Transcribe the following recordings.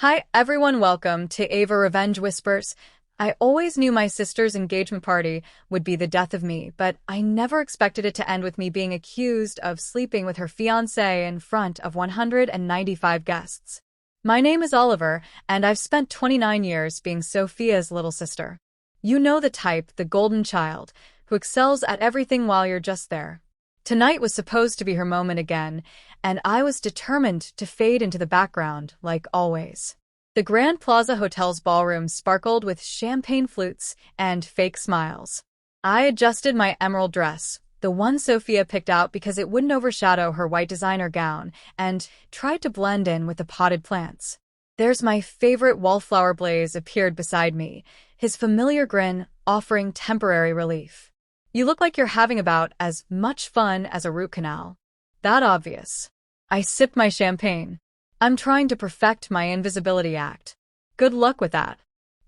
Hi everyone, welcome to Ava Revenge Whispers. I always knew my sister's engagement party would be the death of me, but I never expected it to end with me being accused of sleeping with her fiancé in front of 195 guests. My name is Oliver, and I've spent 29 years being Sophia's little sister. You know the type, the golden child, who excels at everything while you're just there. Tonight was supposed to be her moment again, and I was determined to fade into the background, like always. The Grand Plaza Hotel's ballroom sparkled with champagne flutes and fake smiles. I adjusted my emerald dress, the one Sophia picked out because it wouldn't overshadow her white designer gown, and tried to blend in with the potted plants. There's my favorite wallflower Blaze appeared beside me, his familiar grin offering temporary relief. You look like you're having about as much fun as a root canal. That obvious. I sipped my champagne. I'm trying to perfect my invisibility act. Good luck with that.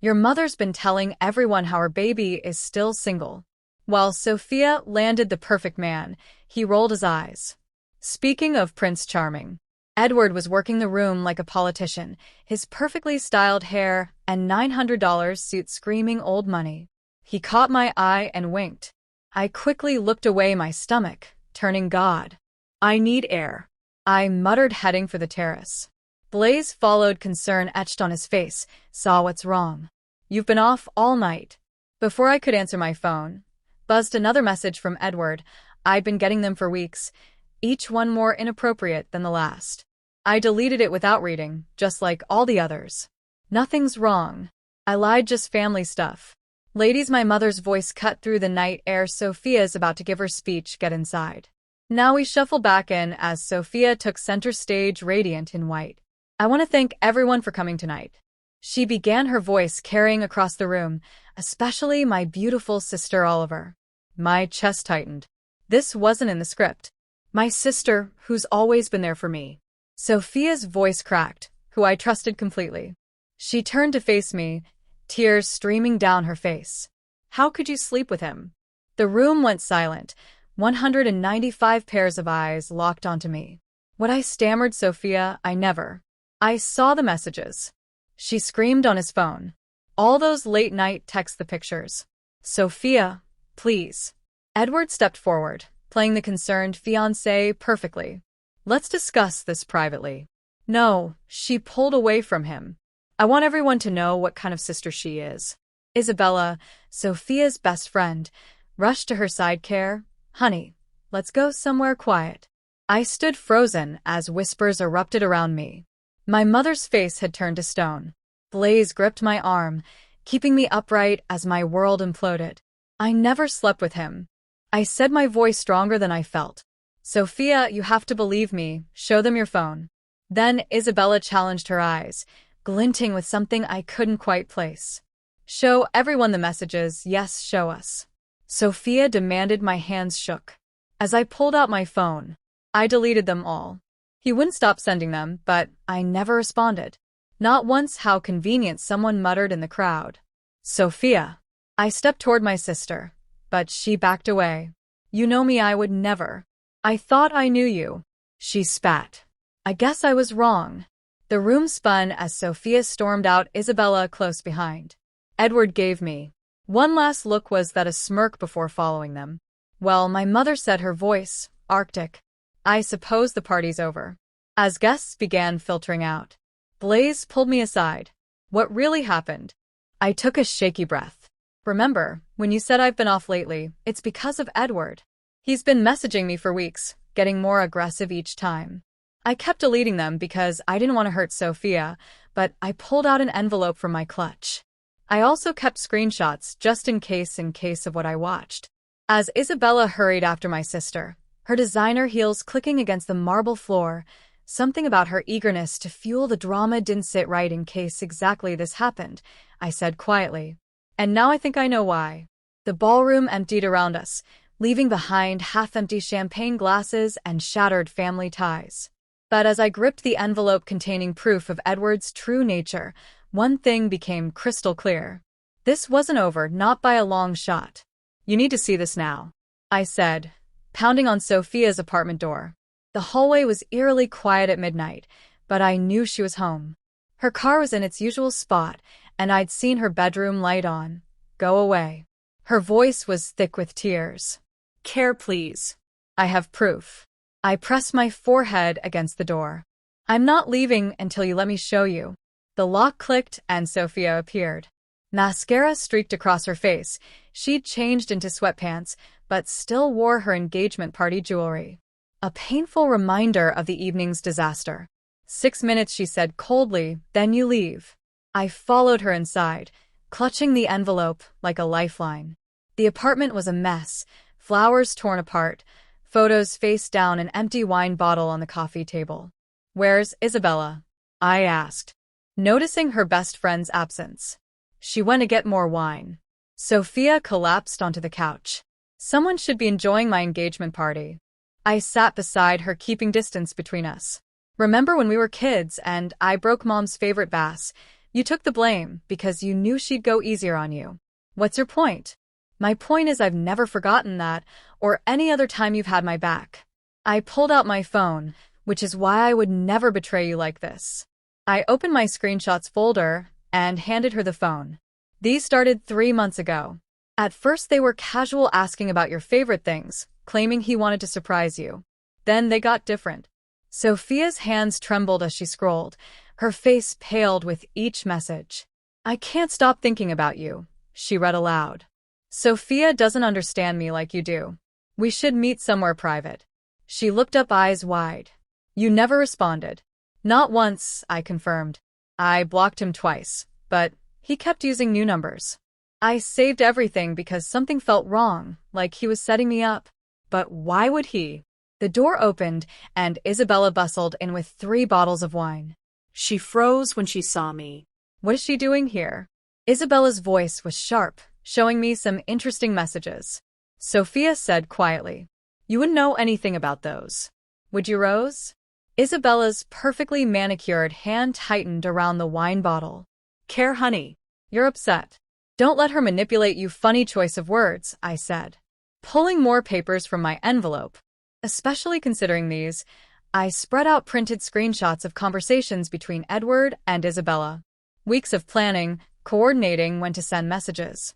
Your mother's been telling everyone how her baby is still single. While Sophia landed the perfect man, he rolled his eyes. Speaking of Prince Charming, Edward was working the room like a politician, his perfectly styled hair and $900 suit screaming old money. He caught my eye and winked. I quickly looked away, my stomach turning God. I need air, I muttered, heading for the terrace. Blaze followed, concern etched on his face. Saw what's wrong. You've been off all night. Before I could answer, my phone buzzed another message from Edward. I'd been getting them for weeks, each one more inappropriate than the last. I deleted it without reading, just like all the others. Nothing's wrong. I lied, just family stuff. Ladies, my mother's voice cut through the night air. Sophia's about to give her speech. Get inside. Now we shuffle back in as Sophia took center stage, radiant in white. I want to thank everyone for coming tonight. She began, her voice carrying across the room, especially my beautiful sister Oliver. My chest tightened. This wasn't in the script. My sister, who's always been there for me. Sophia's voice cracked, who I trusted completely. She turned to face me, tears streaming down her face. How could you sleep with him? The room went silent. 195 pairs of eyes locked onto me. What I stammered, Sophia, I never. I saw the messages. She screamed on his phone. All those late-night texts, the pictures. Sophia, please. Edward stepped forward, playing the concerned fiancé perfectly. Let's discuss this privately. No, she pulled away from him. I want everyone to know what kind of sister she is. Isabella, Sophia's best friend, rushed to her side. Care, honey, let's go somewhere quiet. I stood frozen as whispers erupted around me. My mother's face had turned to stone. Blaze gripped my arm, keeping me upright as my world imploded. I never slept with him. I said, my voice stronger than I felt. Sophia, you have to believe me. Show them your phone. Then Isabella challenged, her eyes glinting with something I couldn't quite place. Show everyone the messages. Yes, show us. Sophia demanded. My hands shook. As I pulled out my phone, I deleted them all. He wouldn't stop sending them, but I never responded. Not once. How convenient, someone muttered in the crowd. Sophia. I stepped toward my sister, but she backed away. You know me, I would never. I thought I knew you. She spat. I guess I was wrong. The room spun as Sophia stormed out, Isabella close behind. Edward gave me one last look. Was that a smirk before following them? Well, my mother said, her voice arctic. I suppose the party's over. As guests began filtering out, Blaze pulled me aside. What really happened? I took a shaky breath. Remember, when you said I've been off lately, it's because of Edward. He's been messaging me for weeks, getting more aggressive each time. I kept deleting them because I didn't want to hurt Sophia, but I pulled out an envelope from my clutch. I also kept screenshots just in case of what I watched. As Isabella hurried after my sister, her designer heels clicking against the marble floor, something about her eagerness to fuel the drama didn't sit right. In case exactly this happened, I said quietly. And now I think I know why. The ballroom emptied around us, leaving behind half-empty champagne glasses and shattered family ties. But as I gripped the envelope containing proof of Edward's true nature, one thing became crystal clear. This wasn't over, not by a long shot. You need to see this now, I said, pounding on Sophia's apartment door. The hallway was eerily quiet at midnight, but I knew she was home. Her car was in its usual spot, and I'd seen her bedroom light on. Go away. Her voice was thick with tears. Care, please. I have proof. I pressed my forehead against the door. I'm not leaving until you let me show you. The lock clicked and Sophia appeared. Mascara streaked across her face. She'd changed into sweatpants, but still wore her engagement party jewelry. A painful reminder of the evening's disaster. 6 minutes, she said coldly, then you leave. I followed her inside, clutching the envelope like a lifeline. The apartment was a mess, flowers torn apart, photos face down, an empty wine bottle on the coffee table. Where's Isabella? I asked, noticing her best friend's absence. She went to get more wine. Sophia collapsed onto the couch. Someone should be enjoying my engagement party. I sat beside her, keeping distance between us. Remember when we were kids and I broke Mom's favorite vase? You took the blame because you knew she'd go easier on you. What's your point? My point is I've never forgotten that, or any other time you've had my back. I pulled out my phone, which is why I would never betray you like this. I opened my screenshots folder and handed her the phone. These started 3 months ago. At first they were casual, asking about your favorite things, claiming he wanted to surprise you. Then they got different. Sophia's hands trembled as she scrolled. Her face paled with each message. I can't stop thinking about you, she read aloud. Sophia doesn't understand me like you do. We should meet somewhere private. She looked up, eyes wide. You never responded. Not once, I confirmed. I blocked him twice, but he kept using new numbers. I saved everything because something felt wrong, like he was setting me up. But why would he? The door opened, and Isabella bustled in with 3 bottles of wine. She froze when she saw me. What is she doing here? Isabella's voice was sharp, showing me some interesting messages. Sophia said quietly, you wouldn't know anything about those. Would you, Rose? Isabella's perfectly manicured hand tightened around the wine bottle. Care, honey. You're upset. Don't let her manipulate you. Funny choice of words, I said, pulling more papers from my envelope. Especially considering these, I spread out printed screenshots of conversations between Edward and Isabella. Weeks of planning, coordinating when to send messages.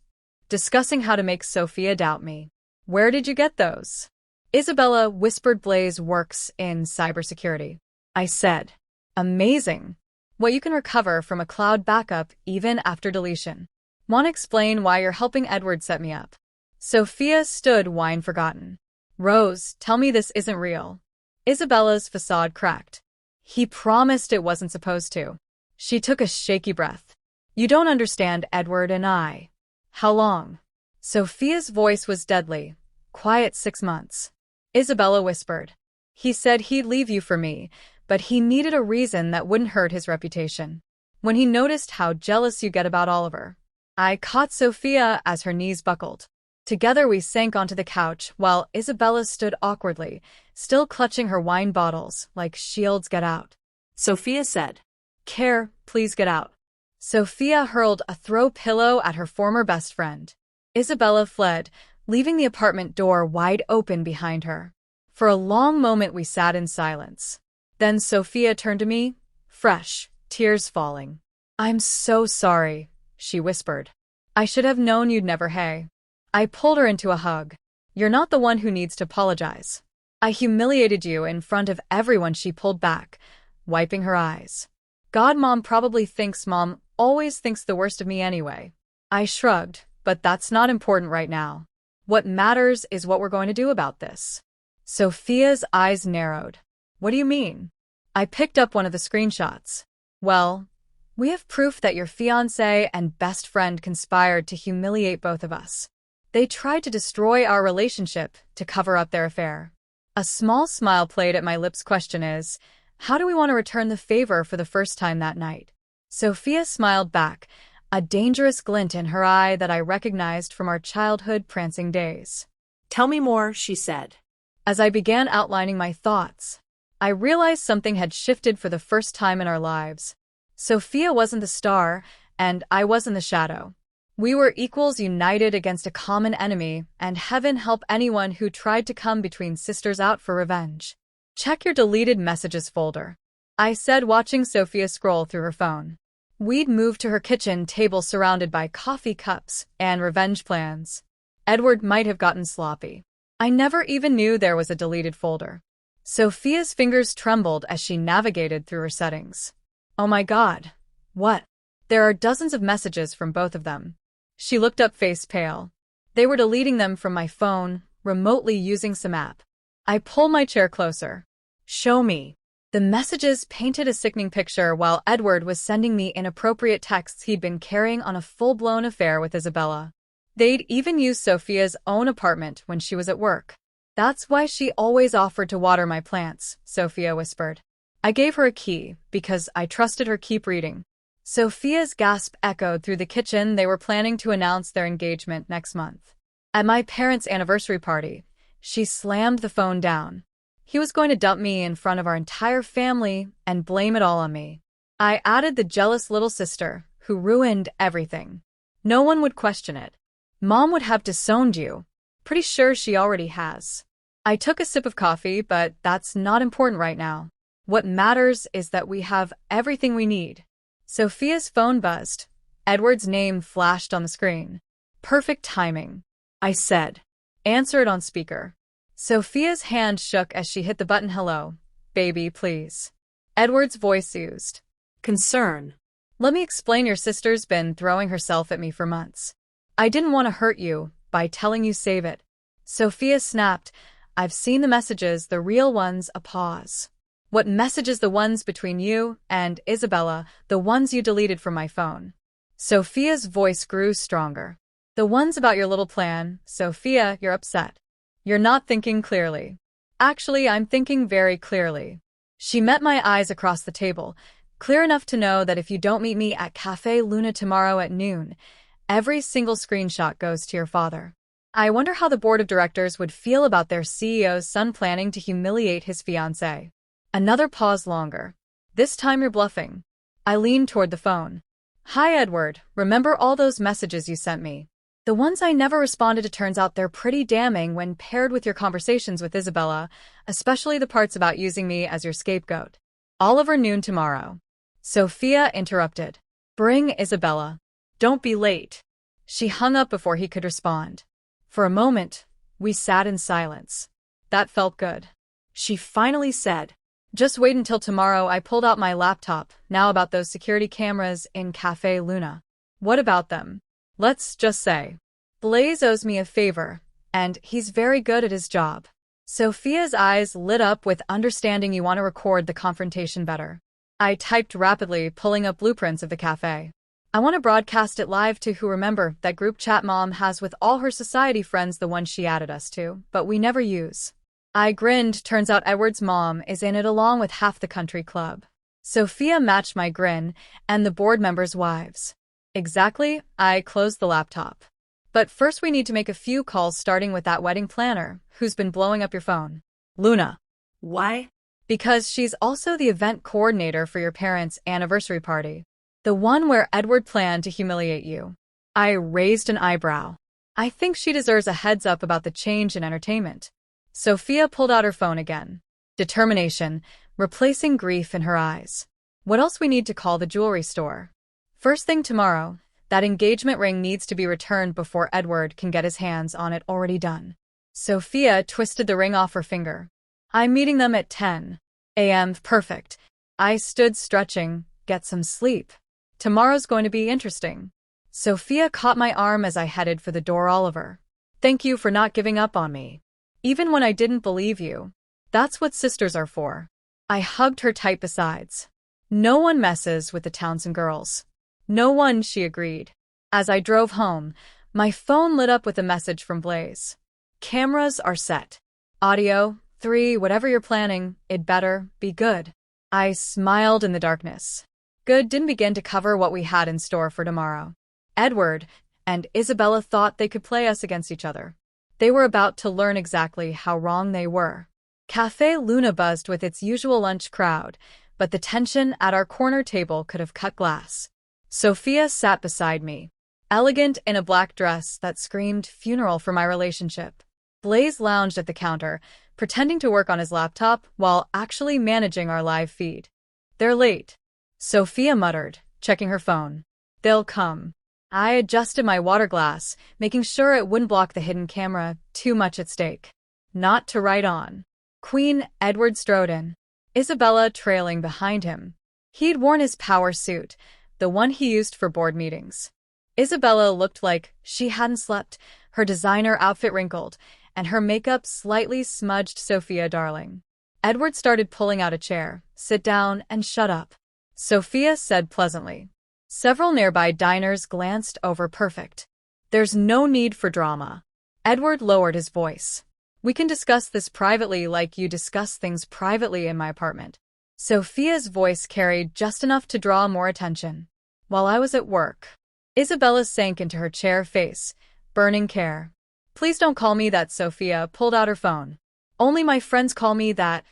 Discussing how to make Sophia doubt me. Where did you get those? Isabella whispered. Blaze works in cybersecurity. I said, amazing. What you can recover from a cloud backup even after deletion. Want to explain why you're helping Edward set me up? Sophia stood, wine forgotten. Rose, tell me this isn't real. Isabella's facade cracked. He promised it wasn't supposed to. She took a shaky breath. You don't understand, Edward and I. How long? Sophia's voice was deadly. Quiet. 6 months. Isabella whispered. He said he'd leave you for me, but he needed a reason that wouldn't hurt his reputation. When he noticed how jealous you get about Oliver. I caught Sophia as her knees buckled. Together we sank onto the couch while Isabella stood awkwardly, still clutching her wine bottles like shields. Get out. Sophia said. Care, please get out. Sophia hurled a throw pillow at her former best friend. Isabella fled, leaving the apartment door wide open behind her. For a long moment we sat in silence. Then Sophia turned to me, fresh, tears falling. I'm so sorry, she whispered. I should have known you'd never. Hey. I pulled her into a hug. You're not the one who needs to apologize. I humiliated you in front of everyone. She pulled back, wiping her eyes. God, Mom probably thinks. Mom always thinks the worst of me anyway. I shrugged, but that's not important right now. What matters is what we're going to do about this. Sophia's eyes narrowed. What do you mean? I picked up one of the screenshots. Well, we have proof that your fiancé and best friend conspired to humiliate both of us. They tried to destroy our relationship to cover up their affair. A small smile played at my lips. Question is, how do we want to return the favor for the first time that night? Sophia smiled back, a dangerous glint in her eye that I recognized from our childhood prancing days. Tell me more, she said. As I began outlining my thoughts, I realized something had shifted for the first time in our lives. Sophia wasn't the star, and I wasn't the shadow. We were equals, united against a common enemy, and heaven help anyone who tried to come between sisters out for revenge. Check your deleted messages folder. I said, watching Sophia scroll through her phone. We'd moved to her kitchen table surrounded by coffee cups and revenge plans. Edward might have gotten sloppy. I never even knew there was a deleted folder. Sophia's fingers trembled as she navigated through her settings. Oh my God. What? There are dozens of messages from both of them. She looked up, face pale. They were deleting them from my phone, remotely using some app. I pulled my chair closer. Show me. The messages painted a sickening picture while Edward was sending me inappropriate texts he'd been carrying on a full-blown affair with Isabella. They'd even used Sophia's own apartment when she was at work. That's why she always offered to water my plants, Sophia whispered. I gave her a key because I trusted her. Keep reading. Sophia's gasp echoed through the kitchen. They were planning to announce their engagement next month. At my parents' anniversary party, she slammed the phone down. He was going to dump me in front of our entire family and blame it all on me. I added the jealous little sister who ruined everything. No one would question it. Mom would have disowned you. Pretty sure she already has. I took a sip of coffee, but that's not important right now. What matters is that we have everything we need. Sophia's phone buzzed. Edward's name flashed on the screen. Perfect timing, I said. Answer it on speaker. Sophia's hand shook as she hit the button. Hello, baby, please. Edward's voice oozed concern. Let me explain. Your sister's been throwing herself at me for months. I didn't want to hurt you by telling you save it. Sophia snapped. I've seen the messages, the real ones. A pause. What messages? The ones between you and Isabella, the ones you deleted from my phone. Sophia's voice grew stronger. The ones about your little plan. Sophia, you're upset. You're not thinking clearly. Actually, I'm thinking very clearly. She met my eyes across the table, clear enough to know that if you don't meet me at Cafe Luna tomorrow at noon, every single screenshot goes to your father. I wonder how the board of directors would feel about their CEO's son planning to humiliate his fiancée. Another pause longer. This time you're bluffing. I leaned toward the phone. Hi, Edward. Remember all those messages you sent me? The ones I never responded to. Turns out they're pretty damning when paired with your conversations with Isabella, especially the parts about using me as your scapegoat. Oliver, noon tomorrow. Sophia interrupted. Bring Isabella. Don't be late. She hung up before he could respond. For a moment, we sat in silence. That felt good. She finally said, just wait until tomorrow. I pulled out my laptop. Now about those security cameras in Cafe Luna. What about them? Let's just say, Blaze owes me a favor, and he's very good at his job. Sophia's eyes lit up with understanding. You want to record the confrontation better. I typed rapidly, pulling up blueprints of the cafe. I want to broadcast it live to who. Remember that group chat Mom has with all her society friends, the one she added us to, but we never use. I grinned. Turns out Edward's mom is in it along with half the country club. Sophia matched my grin, and the board members' wives. Exactly. I closed the laptop. But first we need to make a few calls, starting with that wedding planner who's been blowing up your phone. Luna. Why? Because she's also the event coordinator for your parents' anniversary party. The one where Edward planned to humiliate you. I raised an eyebrow. I think she deserves a heads up about the change in entertainment. Sophia pulled out her phone again. Determination, replacing grief in her eyes. What else? We need to call the jewelry store. First thing tomorrow, that engagement ring needs to be returned before Edward can get his hands on it. Already done. Sophia twisted the ring off her finger. I'm meeting them at 10 a.m. Perfect. I stood stretching. Get some sleep. Tomorrow's going to be interesting. Sophia caught my arm as I headed for the door. Oliver. Thank you for not giving up on me. Even when I didn't believe you. That's what sisters are for. I hugged her tight. Besides, no one messes with the Townsend girls. No one, she agreed. As I drove home, my phone lit up with a message from Blaze. Cameras are set. Audio, 3, whatever you're planning, it better be good. I smiled in the darkness. Good didn't begin to cover what we had in store for tomorrow. Edward and Isabella thought they could play us against each other. They were about to learn exactly how wrong they were. Cafe Luna buzzed with its usual lunch crowd, but the tension at our corner table could have cut glass. Sophia sat beside me, elegant in a black dress that screamed funeral for my relationship. Blaze lounged at the counter, pretending to work on his laptop while actually managing our live feed. They're late, Sophia muttered, checking her phone. They'll come. I adjusted my water glass, making sure it wouldn't block the hidden camera, too much at stake. Not to write on. Queen Edward strode in, Isabella trailing behind him. He'd worn his power suit, the one he used for board meetings. Isabella looked like she hadn't slept, her designer outfit wrinkled, and her makeup slightly smudged. Sophia, darling. Edward started pulling out a chair. Sit down and shut up, Sophia said pleasantly. Several nearby diners glanced over. Perfect. There's no need for drama. Edward lowered his voice. We can discuss this privately like you discuss things privately in my apartment. Sophia's voice carried just enough to draw more attention. While I was at work. Isabella sank into her chair, face burning care. Please don't call me that. Sophia pulled out her phone. Only my friends call me that,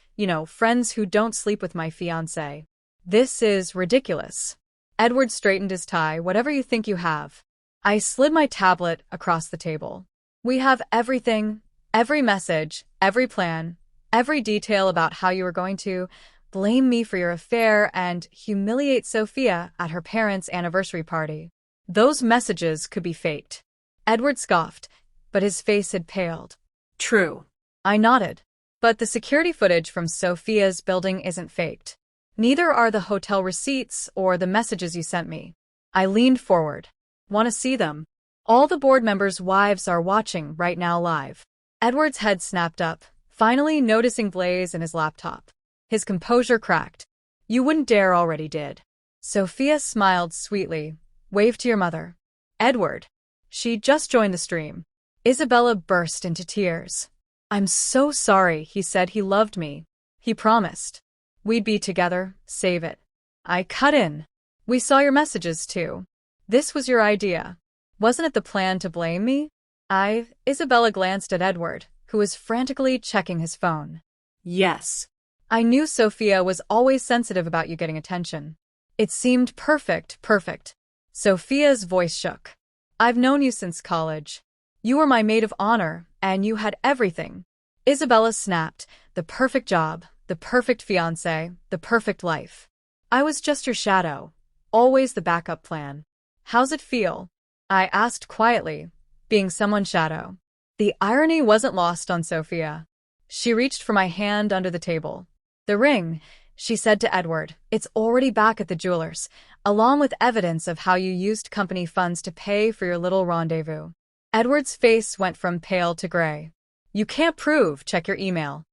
friends who don't sleep with my fiancé. This is ridiculous. Edward straightened his tie. Whatever you think you have. I slid my tablet across the table. We have everything, every message, every plan, every detail about how you are going to blame me for your affair and humiliate Sophia at her parents' anniversary party. Those messages could be faked. Edward scoffed, but his face had paled. True. I nodded. But the security footage from Sophia's building isn't faked. Neither are the hotel receipts or the messages you sent me. I leaned forward. Want to see them? All the board members' wives are watching right now live. Edward's head snapped up, finally noticing Blaze in his laptop. His composure cracked. You wouldn't dare. Already did. Sophia smiled sweetly. Wave to your mother. Edward. She just joined the stream. Isabella burst into tears. I'm so sorry, he said. He loved me. He promised we'd be together. Save it. I cut in. We saw your messages too. This was your idea. Wasn't it the plan to blame me? Isabella glanced at Edward, who was frantically checking his phone. Yes. I knew Sophia was always sensitive about you getting attention. It seemed perfect. Sophia's voice shook. I've known you since college. You were my maid of honor, and you had everything. Isabella snapped. The perfect job, the perfect fiancé, the perfect life. I was just your shadow. Always the backup plan. How's it feel? I asked quietly, being someone's shadow. The irony wasn't lost on Sophia. She reached for my hand under the table. The ring, she said to Edward. It's already back at the jeweler's, along with evidence of how you used company funds to pay for your little rendezvous. Edward's face went from pale to gray. You can't prove. Check your email.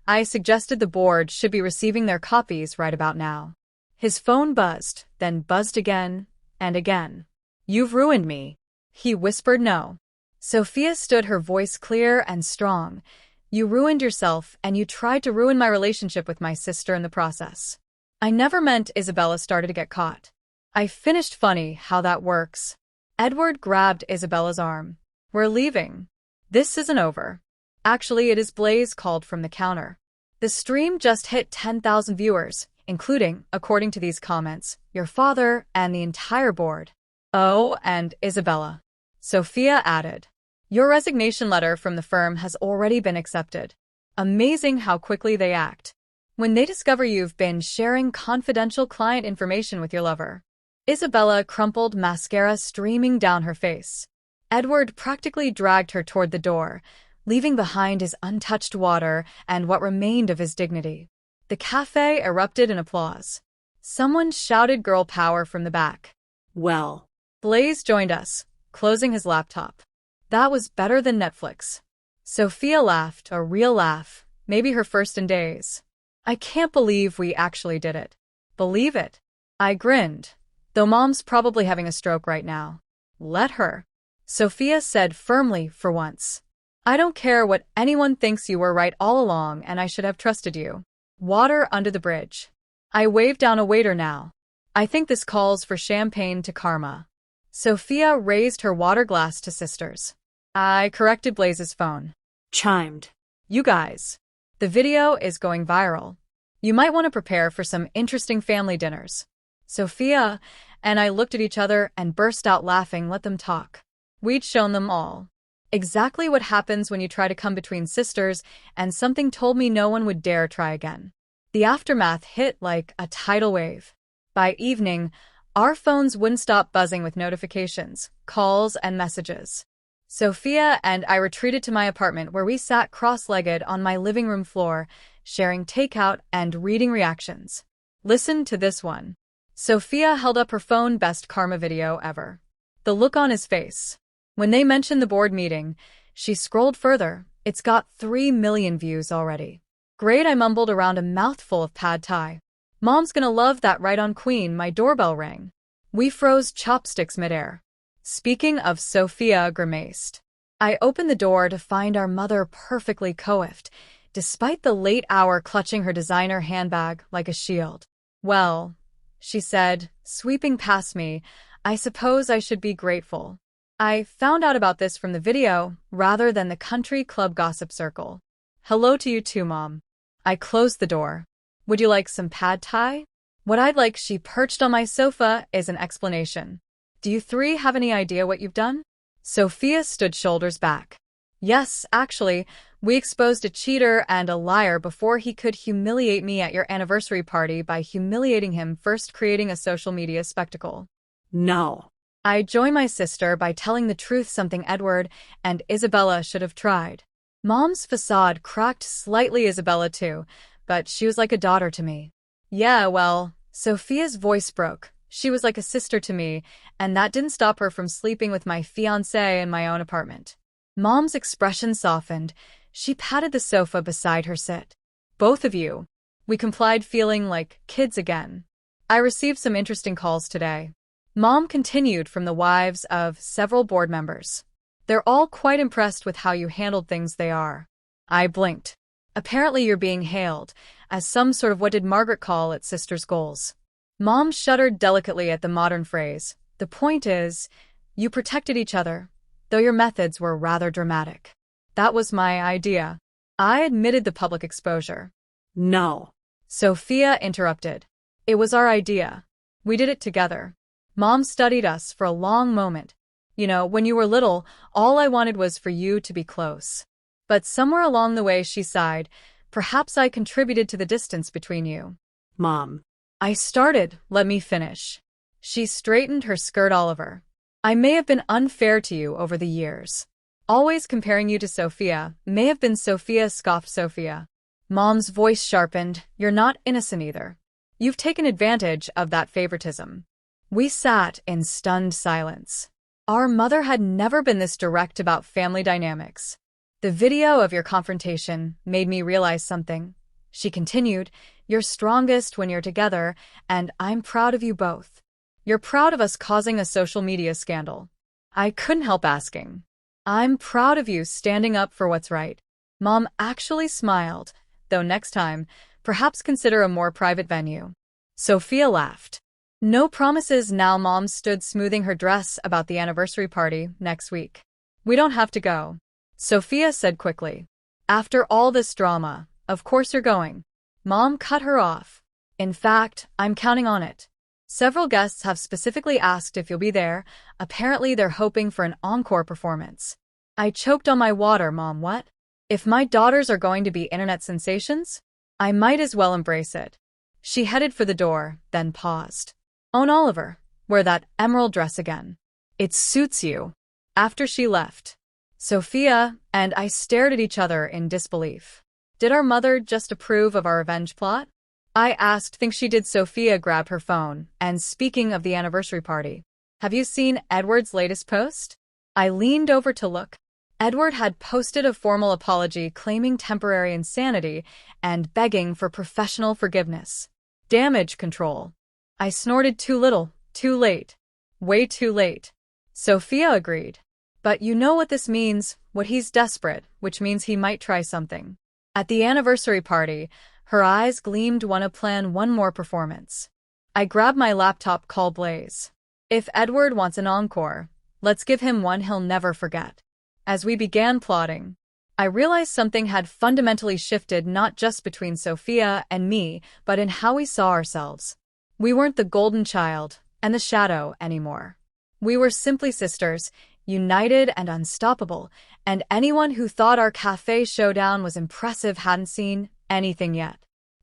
I suggested the board should be receiving their copies right about now. His phone buzzed, then buzzed again and again. You've ruined me. He whispered. No. Sophia stood, her voice clear and strong. You ruined yourself, and you tried to ruin my relationship with my sister in the process. I never meant. Isabella started to get caught. I finished. Funny how that works. Edward grabbed Isabella's arm. We're leaving. This isn't over. Actually, it is. Blaze called from the counter. The stream just hit 10,000 viewers, including, according to these comments, your father and the entire board. Oh, and Isabella. Sophia added. Your resignation letter from the firm has already been accepted. Amazing how quickly they act. When they discover you've been sharing confidential client information with your lover. Isabella crumpled, mascara streaming down her face. Edward practically dragged her toward the door, leaving behind his untouched water and what remained of his dignity. The cafe erupted in applause. Someone shouted girl power from the back. Well. Blaze joined us, closing his laptop. That was better than Netflix. Sophia laughed, a real laugh, maybe her first in days. I can't believe we actually did it. Believe it? I grinned. Though Mom's probably having a stroke right now. Let her. Sophia said firmly for once. I don't care what anyone thinks, you were right all along and I should have trusted you. Water under the bridge. I waved down a waiter now. I think this calls for champagne to karma. Sophia raised her water glass to sisters. I corrected Blaze's phone. Chimed. You guys. The video is going viral. You might want to prepare for some interesting family dinners. Sophia and I looked at each other and burst out laughing. Let them talk. We'd shown them all. Exactly what happens when you try to come between sisters, and something told me no one would dare try again. The aftermath hit like a tidal wave. By evening, our phones wouldn't stop buzzing with notifications, calls, and messages. Sophia and I retreated to my apartment where we sat cross-legged on my living room floor, sharing takeout and reading reactions. Listen to this one. Sophia held up her phone, best karma video ever. The look on his face. When they mentioned the board meeting, she scrolled further. It's got 3 million views already. Great, I mumbled around a mouthful of pad thai. Mom's gonna love that, right on, Queen. My doorbell rang. We froze chopsticks midair. Speaking of, Sophia grimaced. I opened the door to find our mother perfectly coiffed, despite the late hour, clutching her designer handbag like a shield. Well, she said, sweeping past me, I suppose I should be grateful. I found out about this from the video rather than the country club gossip circle. Hello to you too, Mom. I closed the door. Would you like some pad thai? What I'd like, she perched on my sofa, is an explanation. Do you three have any idea what you've done? Sophia stood shoulders back. Yes, actually, we exposed a cheater and a liar before he could humiliate me at your anniversary party by humiliating him first, creating a social media spectacle. No. I joined my sister by telling the truth, something Edward and Isabella should have tried. Mom's facade cracked slightly, Isabella too, but she was like a daughter to me. Yeah, well, Sophia's voice broke. She was like a sister to me, and that didn't stop her from sleeping with my fiancé in my own apartment. Mom's expression softened. She patted the sofa beside her. Sit. Both of you. We complied, feeling like kids again. I received some interesting calls today. Mom continued, from the wives of several board members. They're all quite impressed with how you handled things. They are. I blinked. Apparently you're being hailed as some sort of, what did Margaret call it, sister's goals. Mom shuddered delicately at the modern phrase. The point is, you protected each other, though your methods were rather dramatic. That was my idea. I admitted the public exposure. No. Sophia interrupted. It was our idea. We did it together. Mom studied us for a long moment. You know, when you were little, all I wanted was for you to be close. But somewhere along the way, she sighed, perhaps I contributed to the distance between you. Mom. I started, let me finish. She straightened her skirt. Oliver, I may have been unfair to you over the years. Always comparing you to Sophia. May have been, Sophia scoffed. Sophia. Mom's voice sharpened. You're not innocent either. You've taken advantage of that favoritism. We sat in stunned silence. Our mother had never been this direct about family dynamics. The video of your confrontation made me realize something. She continued, you're strongest when you're together, and I'm proud of you both. You're proud of us causing a social media scandal. I couldn't help asking. I'm proud of you standing up for what's right. Mom actually smiled, though next time, perhaps consider a more private venue. Sophia laughed. No promises now. Mom stood, smoothing her dress, about the anniversary party next week. We don't have to go. Sophia said quickly. After all this drama, of course you're going. Mom cut her off. In fact, I'm counting on it. Several guests have specifically asked if you'll be there. Apparently they're hoping for an encore performance. I choked on my water. Mom, what? If my daughters are going to be internet sensations? I might as well embrace it. She headed for the door, then paused. Own Oliver, wear that emerald dress again. It suits you. After she left, Sophia and I stared at each other in disbelief. Did our mother just approve of our revenge plot? I asked. Think she did. Sophia grabbed her phone. And speaking of the anniversary party, have you seen Edward's latest post? I leaned over to look. Edward had posted a formal apology claiming temporary insanity and begging for professional forgiveness. Damage control. I snorted. Too little, too late. Way too late. Sophia agreed. But you know what this means, what he's desperate, which means he might try something. At the anniversary party, her eyes gleamed. Wanna plan one more performance. I grabbed my laptop. Call Blaze. If Edward wants an encore, let's give him one he'll never forget. As we began plotting, I realized something had fundamentally shifted, not just between Sophia and me, but in how we saw ourselves. We weren't the golden child and the shadow anymore. We were simply sisters, united and unstoppable, and anyone who thought our cafe showdown was impressive hadn't seen anything yet.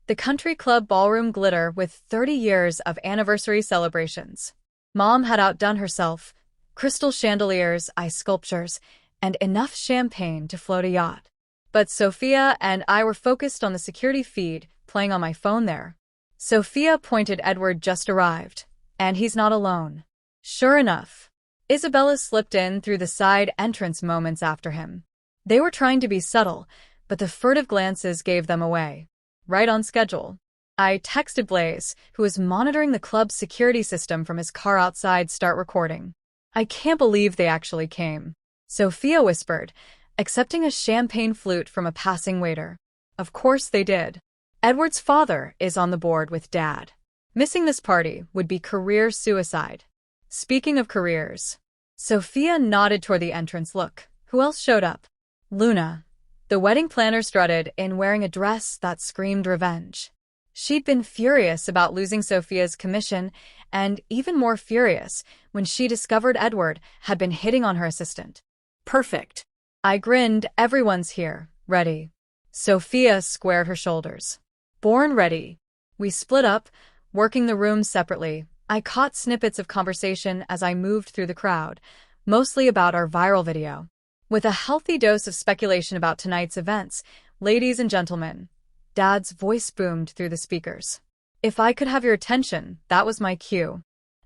The country club ballroom glitter with 30 years of anniversary celebrations. Mom had outdone herself. Crystal chandeliers, ice sculptures, and enough champagne to float a yacht. But Sophia and I were focused on the security feed, playing on my phone there. Sophia pointed. Edward just arrived, and he's not alone. Sure enough, Isabella slipped in through the side entrance moments after him. They were trying to be subtle, but the furtive glances gave them away. Right on schedule. I texted Blaze, who was monitoring the club's security system from his car outside, start recording. I can't believe they actually came. Sophia whispered, accepting a champagne flute from a passing waiter. Of course they did. Edward's father is on the board with Dad. Missing this party would be career suicide. Speaking of careers, Sophia nodded toward the entrance. Look, who else showed up? Luna. The wedding planner strutted in, wearing a dress that screamed revenge. She'd been furious about losing Sophia's commission, and even more furious when she discovered Edward had been hitting on her assistant. Perfect. I grinned. Everyone's here, ready. Sophia squared her shoulders. Born ready. We split up, working the rooms separately. I caught snippets of conversation as I moved through the crowd, mostly about our viral video. With a healthy dose of speculation about tonight's events, ladies and gentlemen, Dad's voice boomed through the speakers. If I could have your attention, that was my cue.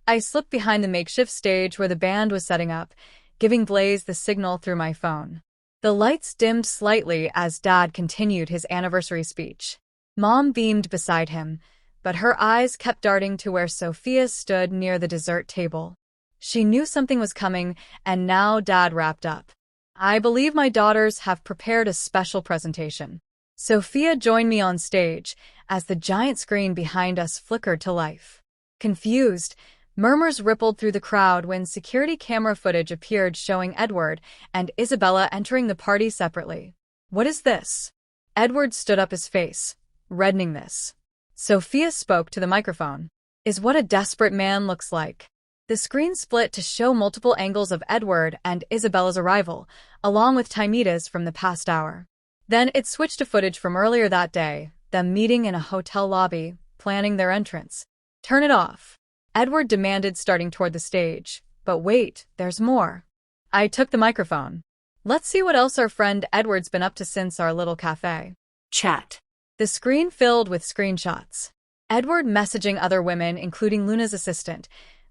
I slipped behind the makeshift stage where the band was setting up, giving Blaze the signal through my phone. The lights dimmed slightly as Dad continued his anniversary speech. Mom beamed beside him, but her eyes kept darting to where Sophia stood near the dessert table. She knew something was coming, and now Dad wrapped up. I believe my daughters have prepared a special presentation. Sophia joined me on stage as the giant screen behind us flickered to life. Confused, murmurs rippled through the crowd when security camera footage appeared showing Edward and Isabella entering the party separately. What is this? Edward stood up, his face reddening. This, Sophia spoke to the microphone, is what a desperate man looks like. The screen split to show multiple angles of Edward and Isabella's arrival, along with Timida's from the past hour. Then it switched to footage from earlier that day, them meeting in a hotel lobby, planning their entrance. Turn it off, Edward demanded, starting toward the stage. But wait, there's more. I took the microphone. Let's see what else our friend Edward's been up to since our little cafe. Chat. The screen filled with screenshots. Edward messaging other women, including Luna's assistant.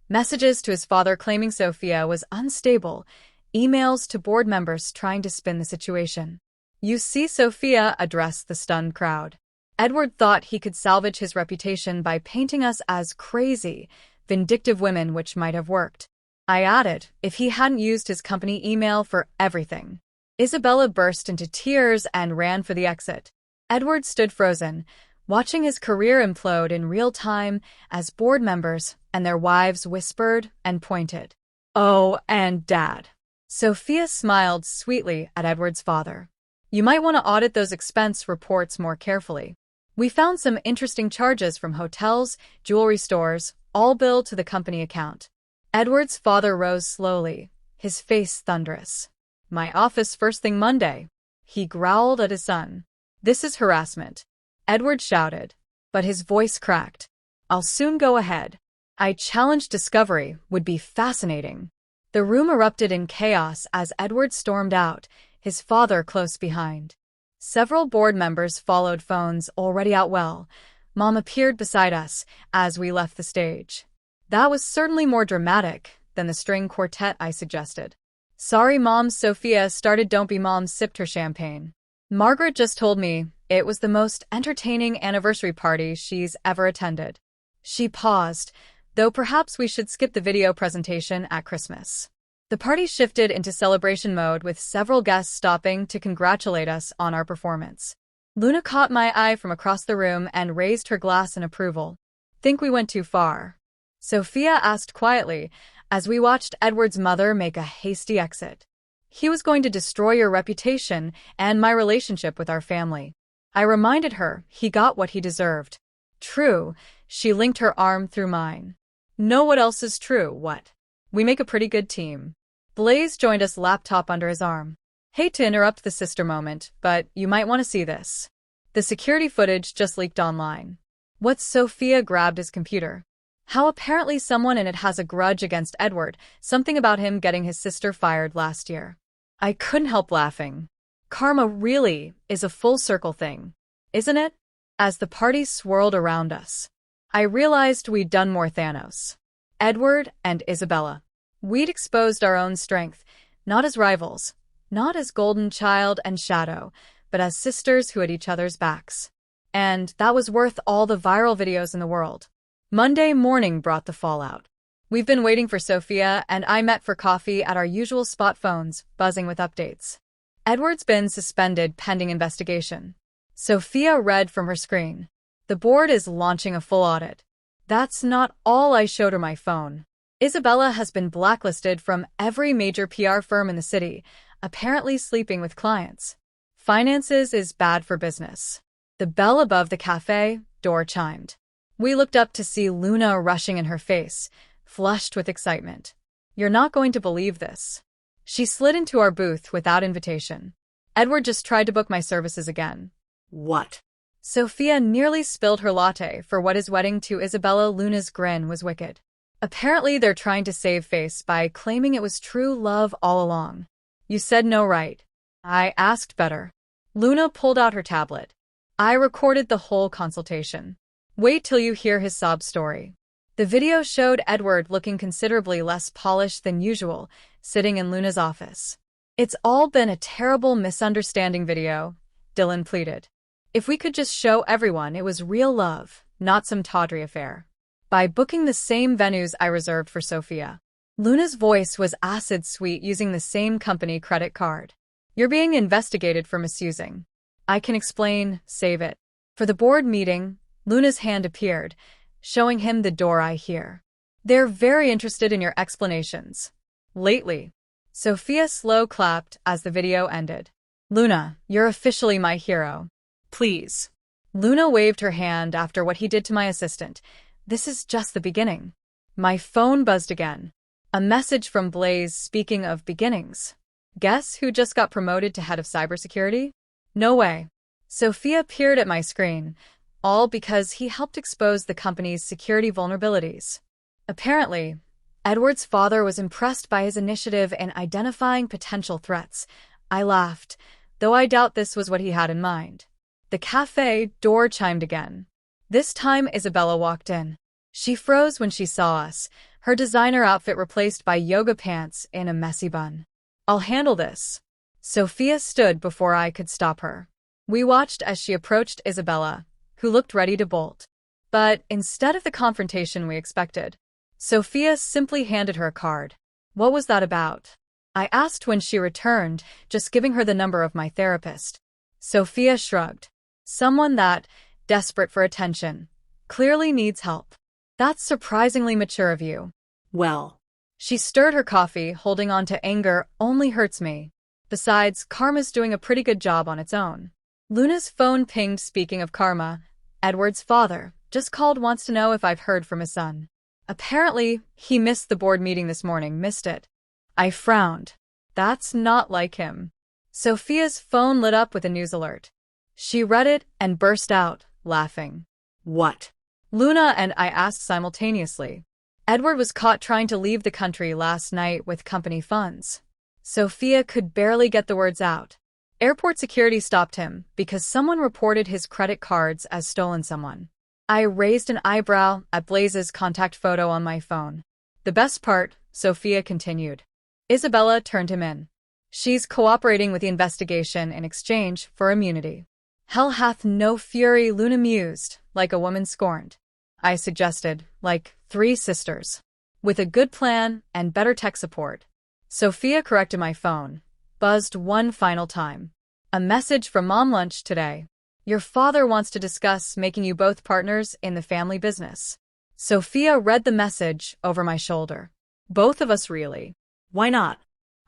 Messages to his father claiming Sophia was unstable. Emails to board members trying to spin the situation. You see, Sophia addressed the stunned crowd. Edward thought he could salvage his reputation by painting us as crazy, vindictive women, which might have worked. I added, if he hadn't used his company email for everything. Isabella burst into tears and ran for the exit. Edward stood frozen, watching his career implode in real time as board members and their wives whispered and pointed. Oh, and Dad. Sophia smiled sweetly at Edward's father. You might want to audit those expense reports more carefully. We found some interesting charges from hotels, jewelry stores, all billed to the company account. Edward's father rose slowly, his face thunderous. My office first thing Monday. He growled at his son. This is harassment, Edward shouted, but his voice cracked. I'll soon go ahead. I challenged discovery would be fascinating. The room erupted in chaos as Edward stormed out, his father close behind. Several board members followed, phones already out. Well, Mom appeared beside us as we left the stage. That was certainly more dramatic than the string quartet I suggested. Sorry, Mom, Sophia started. Don't be. Mom sipped her champagne. Margaret just told me it was the most entertaining anniversary party she's ever attended. She paused, though perhaps we should skip the video presentation at Christmas. The party shifted into celebration mode with several guests stopping to congratulate us on our performance. Luna caught my eye from across the room and raised her glass in approval. Think we went too far? Sophia asked quietly as we watched Edward's mother make a hasty exit. He was going to destroy your reputation and my relationship with our family. I reminded her he got what he deserved. True, she linked her arm through mine. Know what else is true? What? We make a pretty good team. Blaze joined us, laptop under his arm. Hate to interrupt the sister moment, but you might want to see this. The security footage just leaked online. What Sophia grabbed his computer. How apparently someone in it has a grudge against Edward, something about him getting his sister fired last year. I couldn't help laughing. Karma really is a full circle thing, isn't it? As the party swirled around us, I realized we'd done more Thanos. Edward and Isabella. We'd exposed our own strength, not as rivals, not as Golden Child and Shadow, but as sisters who had each other's backs. And that was worth all the viral videos in the world. Monday morning brought the fallout. We've been waiting for Sophia, and I met for coffee at our usual spot phones, buzzing with updates. Edward's been suspended pending investigation. Sophia read from her screen. The board is launching a full audit. That's not all I showed her my phone. Isabella has been blacklisted from every major PR firm in the city, apparently sleeping with clients. Finances is bad for business. The bell above the cafe door chimed. We looked up to see Luna rushing in her face, flushed with excitement. You're not going to believe this. She slid into our booth without invitation. Edward just tried to book my services again. What? Sophia nearly spilled her latte for what is wedding to Isabella. Luna's grin was wicked. Apparently they're trying to save face by claiming it was true love all along. You said no, right? I asked better. Luna pulled out her tablet. I recorded the whole consultation. Wait till you hear his sob story. The video showed Edward looking considerably less polished than usual, sitting in Luna's office. It's all been a terrible misunderstanding video, Dylan pleaded. If we could just show everyone it was real love, not some tawdry affair. By booking the same venues I reserved for Sophia. Luna's voice was acid sweet using the same company credit card. You're being investigated for misusing. I can explain, save it. For the board meeting, Luna's hand appeared, showing him the door. I hear. They're very interested in your explanations. Lately. Sophia slow clapped as the video ended. Luna, you're officially my hero. Please. Luna waved her hand after what he did to my assistant. This is just the beginning. My phone buzzed again. A message from Blaze speaking of beginnings. Guess who just got promoted to head of cybersecurity? No way. Sophia peered at my screen, all because he helped expose the company's security vulnerabilities. Apparently, Edward's father was impressed by his initiative in identifying potential threats. I laughed, though I doubt this was what he had in mind. The cafe door chimed again. This time Isabella walked in. She froze when she saw us, her designer outfit replaced by yoga pants in a messy bun. I'll handle this. Sophia stood before I could stop her. We watched as she approached Isabella, who looked ready to bolt. But instead of the confrontation we expected, Sophia simply handed her a card. What was that about? I asked when she returned, just giving her the number of my therapist. Sophia shrugged. Someone that, desperate for attention, clearly needs help. That's surprisingly mature of you. Well. She stirred her coffee, holding on to anger only hurts me. Besides, Karma's doing a pretty good job on its own. Luna's phone pinged. Speaking of Karma, Edward's father just called, wants to know if I've heard from his son. Apparently, he missed the board meeting this morning, missed it. I frowned. That's not like him. Sophia's phone lit up with a news alert. She read it and burst out, laughing. What? Luna and I asked simultaneously. Edward was caught trying to leave the country last night with company funds. Sophia could barely get the words out. Airport security stopped him because someone reported his credit cards as stolen. Someone. I raised an eyebrow at Blaze's contact photo on my phone. The best part, Sophia continued. Isabella turned him in. She's cooperating with the investigation in exchange for immunity. Hell hath no fury, Luna mused, like a woman scorned. I suggested, like 3 sisters. With a good plan and better tech support. Sophia corrected my phone. Buzzed one final time. A message from Mom. Lunch today. Your father wants to discuss making you both partners in the family business. Sophia read the message over my shoulder. Both of us really. Why not?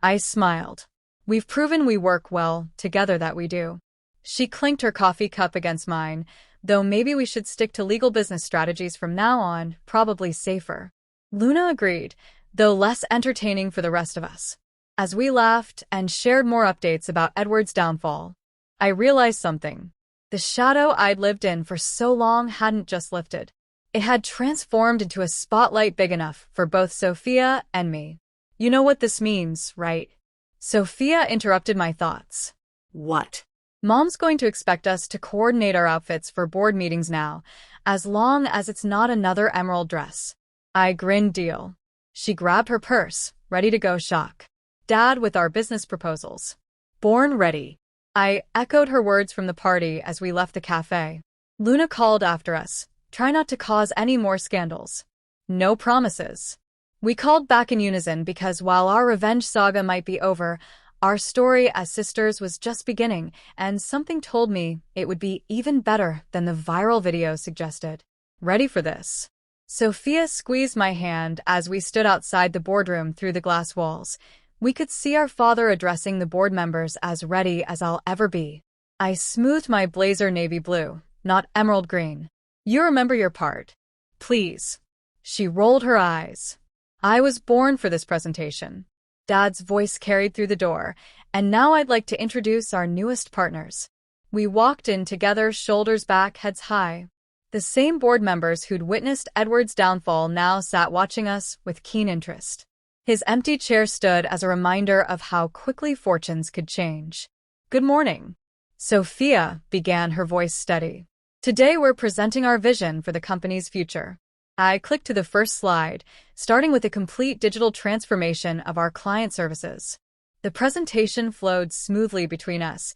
I smiled. We've proven we work well together, that we do. She clinked her coffee cup against mine, though maybe we should stick to legal business strategies from now on, probably safer. Luna agreed, though less entertaining for the rest of us. As we laughed and shared more updates about Edward's downfall, I realized something. The shadow I'd lived in for so long hadn't just lifted. It had transformed into a spotlight big enough for both Sophia and me. You know what this means, right? Sophia interrupted my thoughts. What? Mom's going to expect us to coordinate our outfits for board meetings now, as long as it's not another emerald dress. I grinned deal. She grabbed her purse, ready to go shock. Dad with our business proposals. Born ready. I echoed her words from the party as we left the cafe. Luna called after us. Try not to cause any more scandals. No promises. We called back in unison because while our revenge saga might be over, our story as sisters was just beginning, and something told me it would be even better than the viral video suggested. Ready for this? Sophia squeezed my hand as we stood outside the boardroom through the glass walls. We could see our father addressing the board members as ready as I'll ever be. I smoothed my blazer navy blue, not emerald green. You remember your part. Please. She rolled her eyes. I was born for this presentation. Dad's voice carried through the door, and now I'd like to introduce our newest partners. We walked in together, shoulders back, heads high. The same board members who'd witnessed Edward's downfall now sat watching us with keen interest. His empty chair stood as a reminder of how quickly fortunes could change. Good morning. Sophia began, her voice steady. Today we're presenting our vision for the company's future. I clicked to the first slide, starting with a complete digital transformation of our client services. The presentation flowed smoothly between us,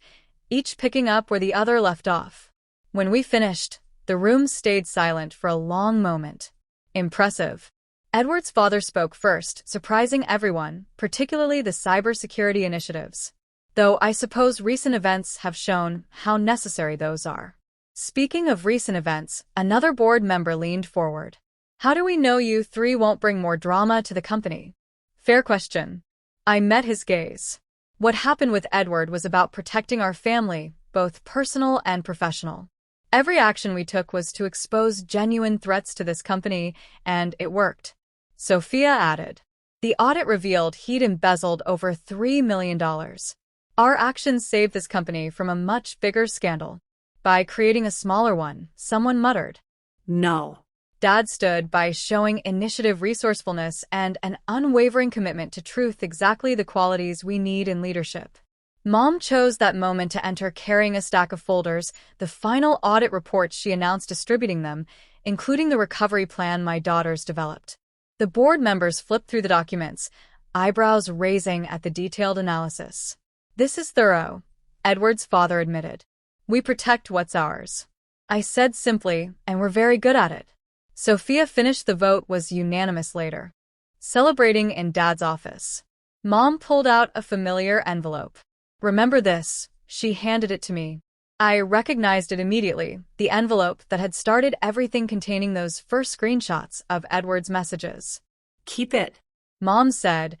each picking up where the other left off. When we finished, the room stayed silent for a long moment. Impressive. Edward's father spoke first, surprising everyone, particularly the cybersecurity initiatives. Though I suppose recent events have shown how necessary those are. Speaking of recent events, another board member leaned forward. How do we know you three won't bring more drama to the company? Fair question. I met his gaze. What happened with Edward was about protecting our family, both personal and professional. Every action we took was to expose genuine threats to this company, and it worked. Sophia added. The audit revealed he'd embezzled over $3 million. Our actions saved this company from a much bigger scandal. By creating a smaller one, someone muttered. No. Dad stood by, showing initiative, resourcefulness, and an unwavering commitment to truth, exactly the qualities we need in leadership. Mom chose that moment to enter, carrying a stack of folders, the final audit reports she announced, distributing them, including the recovery plan my daughters developed. The board members flipped through the documents, eyebrows raising at the detailed analysis. This is thorough, Edward's father admitted. We protect what's ours. I said simply, and we're very good at it. Sophia finished. The vote was unanimous later. Celebrating in Dad's office. Mom pulled out a familiar envelope. Remember this? She handed it to me. I recognized it immediately, the envelope that had started everything, containing those first screenshots of Edward's messages. Keep it, Mom said,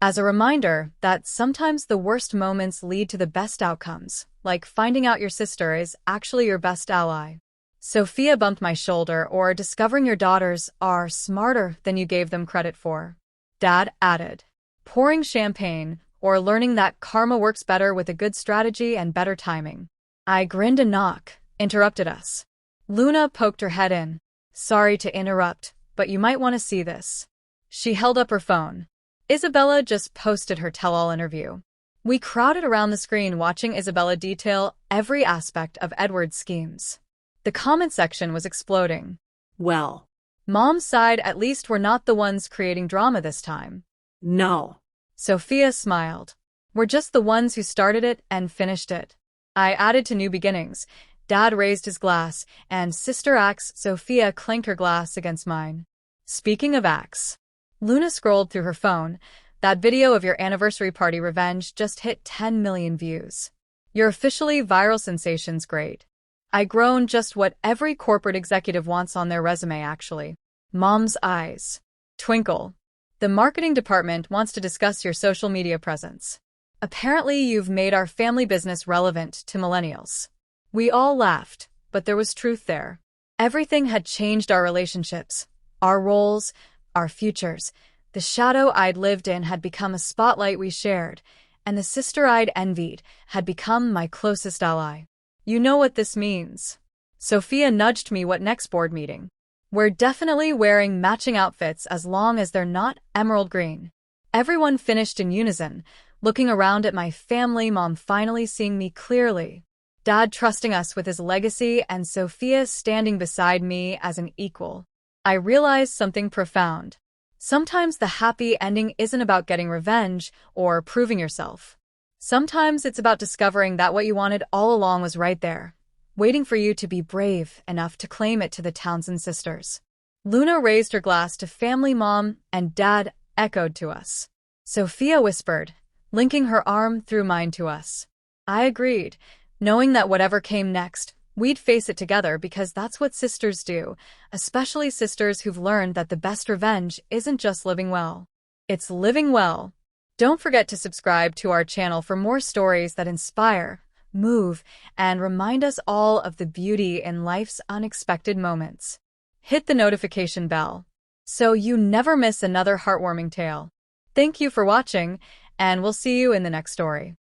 as a reminder that sometimes the worst moments lead to the best outcomes, like finding out your sister is actually your best ally. Sophia bumped my shoulder. Or discovering your daughters are smarter than you gave them credit for. Dad added. Pouring champagne, or learning that karma works better with a good strategy and better timing. I grinned. A knock interrupted us. Luna poked her head in. Sorry to interrupt, but you might want to see this. She held up her phone. Isabella just posted her tell-all interview. We crowded around the screen, watching Isabella detail every aspect of Edward's schemes. The comment section was exploding. Well. Mom sighed. At least we're not the ones creating drama this time. No. Sophia smiled. We're just the ones who started it and finished it. I added to new beginnings. Dad raised his glass, and Sister Axe. Sophia clanked her glass against mine. Speaking of Axe. Luna scrolled through her phone. That video of your anniversary party revenge just hit 10 million views. You're officially viral sensation's great. I groaned. Just what every corporate executive wants on their resume, actually. Mom's eyes twinkle. The marketing department wants to discuss your social media presence. Apparently you've made our family business relevant to millennials. We all laughed, but there was truth there. Everything had changed: our relationships, our roles, our futures. The shadow I'd lived in had become a spotlight we shared, and the sister I'd envied had become my closest ally. You know what this means. Sophia nudged me what next board meeting. We're definitely wearing matching outfits as long as they're not emerald green. Everyone finished in unison, looking around at my family, Mom finally seeing me clearly, Dad trusting us with his legacy, and Sophia standing beside me as an equal. I realized something profound. Sometimes the happy ending isn't about getting revenge or proving yourself. Sometimes it's about discovering that what you wanted all along was right there, waiting for you to be brave enough to claim it. To the Townsend sisters. Luna raised her glass to family, Mom and Dad echoed to us. Sophia whispered, linking her arm through mine to us. I agreed, knowing that whatever came next, we'd face it together because that's what sisters do, especially sisters who've learned that the best revenge isn't just living well. It's living well. Don't forget to subscribe to our channel for more stories that inspire, move, and remind us all of the beauty in life's unexpected moments. Hit the notification bell so you never miss another heartwarming tale. Thank you for watching, and we'll see you in the next story.